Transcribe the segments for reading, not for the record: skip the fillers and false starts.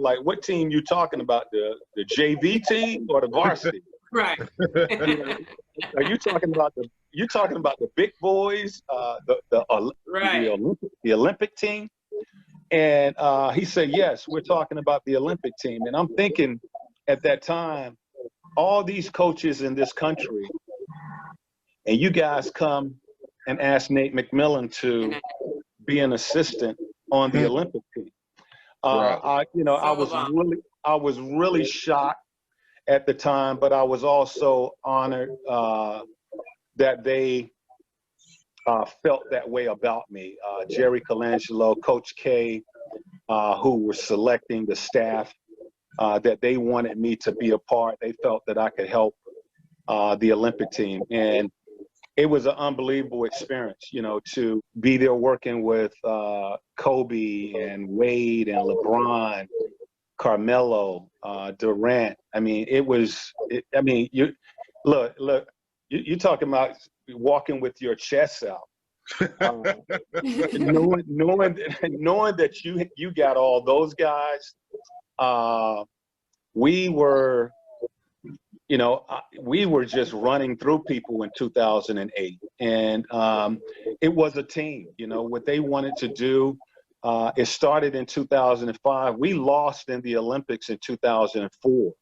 Like, what team you talking about? The JV team or the varsity? Right. Are you talking about the big boys, the Olympic team? And he said, yes, we're talking about the Olympic team. And I'm thinking at that time, all these coaches in this country, and you guys come and ask Nate McMillan to be an assistant on the Olympic team. I was really shocked at the time, but I was also honored that they felt that way about me. Jerry Colangelo, Coach K, who were selecting the staff, that they wanted me to be a part. They felt that I could help the Olympic team. And it was an unbelievable experience, you know, to be there working with Kobe and Wade and LeBron, Carmelo, Durant. I mean, you talking about walking with your chest out, knowing that you got all those guys. We were just running through people in 2008, and it was a team. You know what they wanted to do. It started in 2005. We lost in the Olympics in 2004.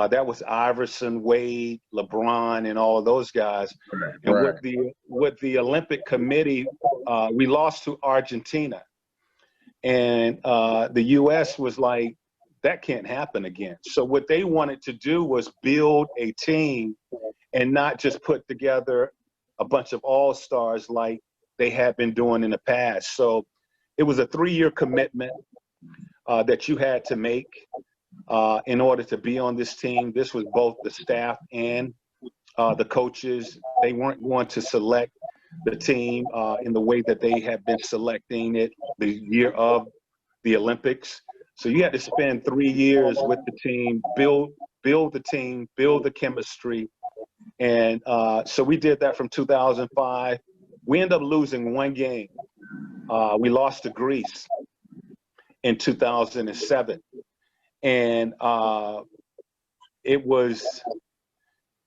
That was Iverson, Wade, LeBron, and all of those guys. And with the Olympic Committee, we lost to Argentina, and the U.S. was like, that can't happen again. So what they wanted to do was build a team and not just put together a bunch of all-stars like they had been doing in the past. So it was a 3-year commitment that you had to make in order to be on this team. This was both the staff and the coaches. They weren't going to select the team in the way that they had been selecting it the year of the Olympics. So you had to spend 3 years with the team, build the team, build the chemistry. And so we did that from 2005. We ended up losing one game. We lost to Greece in 2007. And it was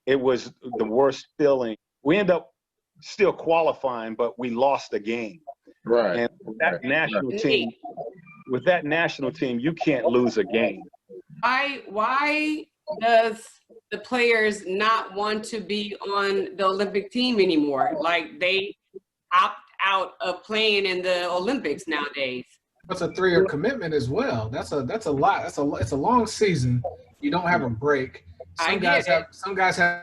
the worst feeling. We ended up still qualifying, but we lost the game. Right. And with that national team, you can't lose a game. Why does the players not want to be on the Olympic team anymore? Like, they opt out of playing in the Olympics nowadays. That's a 3-year commitment as well. That's a lot. It's a long season. You don't have a break. Some guys have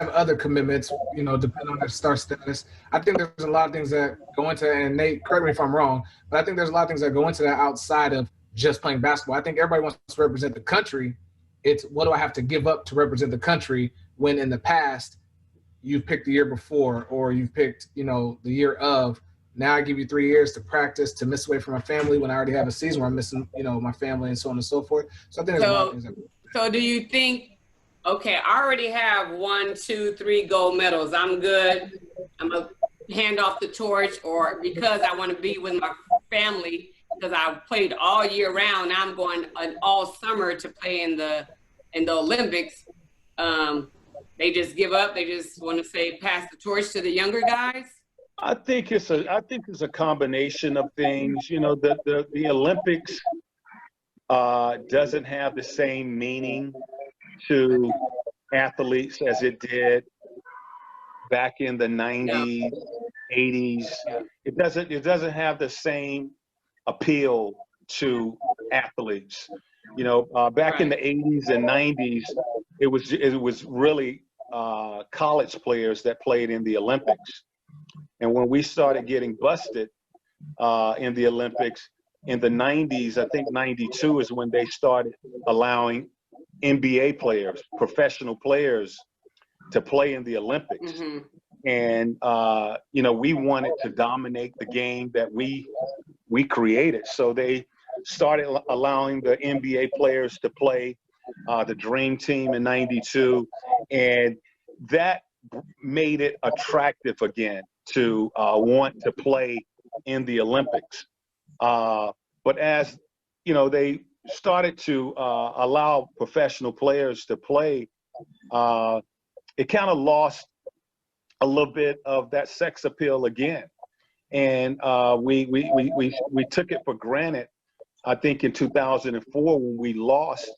other commitments, you know, depending on their star status. I think there's a lot of things that go into, and Nate, correct me if I'm wrong, but I think there's a lot of things that go into that outside of just playing basketball. I think everybody wants to represent the country. It's, what do I have to give up to represent the country, when in the past you've picked the year before, or you've picked, you know, the year of. Now I give you 3 years to practice, to miss away from my family when I already have a season where I'm missing, you know, my family and so on and so forth. So I think there's a lot of things. So do you think, okay, I already have 1, 2, 3 gold medals. I'm good. I'm going to hand off the torch, or because I want to be with my family, because I played all year round. Now I'm going all summer to play in the Olympics. They just give up. They just want to say, pass the torch to the younger guys. I think it's a combination of things. You know, the Olympics doesn't have the same meaning to athletes as it did back in the 90s, 80s. It doesn't have the same appeal to athletes. You know, back in the 80s and 90s, it was really college players that played in the Olympics. And when we started getting busted in the Olympics in the 90s, I think 92 is when they started allowing NBA players, professional players, to play in the Olympics. Mm-hmm. And, you know, we wanted to dominate the game that we created. So they started allowing the NBA players to play the Dream Team in 92. And that made it attractive again to want to play in the Olympics. But as, you know, they started to allow professional players to play, it kind of lost a little bit of that sex appeal again. And we took it for granted, I think, in 2004 when we lost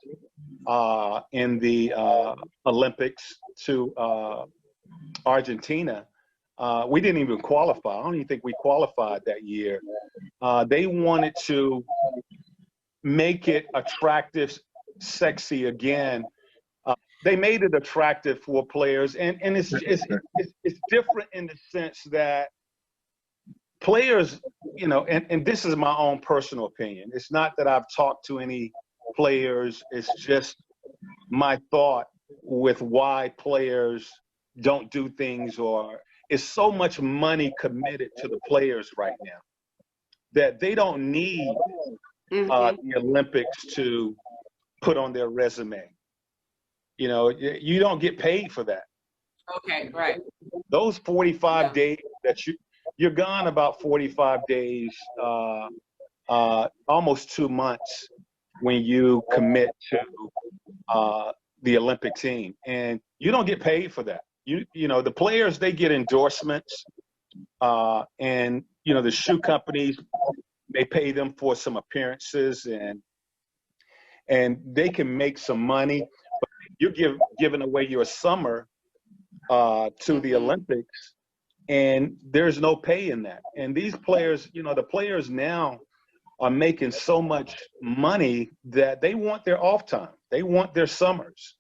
in the Olympics to Argentina. We didn't even qualify. I don't even think we qualified that year. They wanted to make it attractive, sexy again. They made it attractive for players, and it's different in the sense that players, you know, and this is my own personal opinion. It's not that I've talked to any players. It's just my thought with why players don't do things, or it's so much money committed to the players right now that they don't need the Olympics to put on their resume. You know, you don't get paid for that. Okay, right. Those 45 days that you're gone about 45 days, almost 2 months when you commit to the Olympic team, and you don't get paid for that. You know, the players, they get endorsements, and you know, the shoe companies, they pay them for some appearances, and they can make some money. But you're giving away your summer to the Olympics, and there's no pay in that. And these players, you know, the players now are making so much money that they want their off time. They want their summers.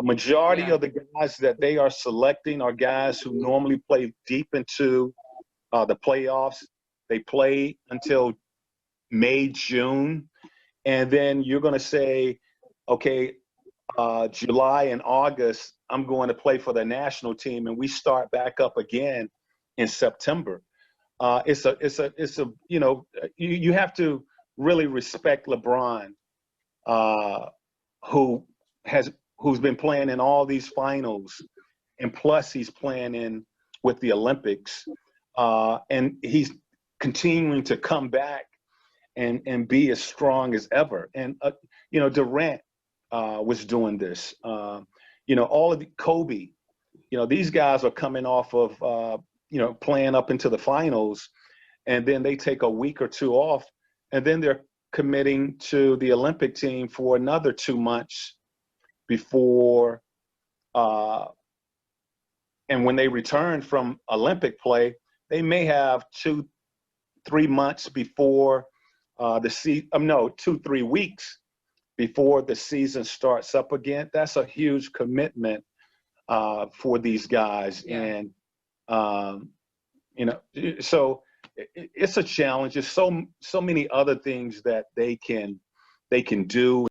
Majority of the guys that they are selecting are guys who normally play deep into the playoffs. They play until May, June, and then you're going to say, okay, July and August, I'm going to play for the national team, and we start back up again in September. It's a you know, you have to really respect LeBron, who's been playing in all these finals, and plus he's playing in with the Olympics, and he's continuing to come back and be as strong as ever. And you know, Durant was doing this. You know, all of the Kobe, you know, these guys are coming off of you know, playing up into the finals, and then they take a week or two off, and then they're committing to the Olympic team for another 2 months before, and when they return from Olympic play, they may have 2-3 months before the season. No, 2-3 weeks before the season starts up again. That's a huge commitment for these guys, and you know, so it's a challenge. There's so many other things that they can do.